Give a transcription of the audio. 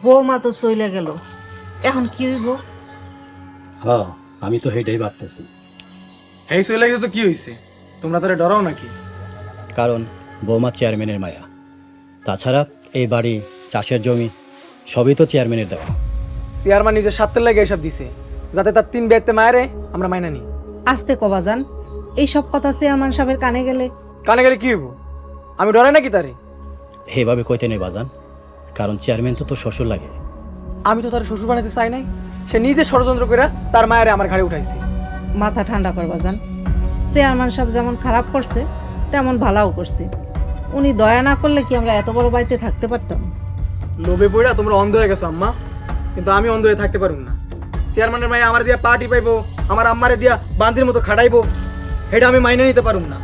বৌমা তো চলে গেল, এখন কি হইব? হ্যাঁ, আমি তো হেডেই ভাবতেছি। এই চলে গেছে তো কি হয়েছে? তোমরা তারা ডরাও নাকি? কারণ বৌমা চেয়ারম্যানের মায়া। তাছাড়া এই বাড়ি, চাষের জমি সবই তো চেয়ারম্যানের দেওয়া। চেয়ারম্যান নিজের স্বার্থের লাগে এসব দিছে, যাতে তার 3 ব্যক্তি মায়েরে আমরা মাইনা নিই। আস্তে কবা যান, এইসব কথা চেয়ারম্যান সাহেবের কানে গেলে। কানে গেলে কি হইব? আমি ডরাই নাকি তারে? এভাবে কইতে নেই বাজান, কারণ চেয়ারম্যান তো তোর শ্বশুর লাগে। আমি তো তার শ্বশুর বানাতে চাই নাই। সে নিজে ষড়যন্ত্র করে তার মায়েরে আমার ঘাড়ে উঠাইছে। মাথা ঠান্ডা করবা যান। চেয়ারম্যান সাহেব যেমন খারাপ করছে তেমন ভালাও করছে। উনি দয়া না করলে কি আমরা এত বড় বাড়িতে থাকতে পারতাম? লোভে পড়া তোমরা অন্ধ হয়ে গেছো আম্মা, কিন্তু আমি অন্ধ হয়ে থাকতে পারুম না। চেয়ারম্যানের মায়ে আমার দিয়া পার্টি পাইবো, আমার আম্মারে দিয়া বান্দির মতো খাটাইবো, এটা আমি মাইনে নিতে পারুম না।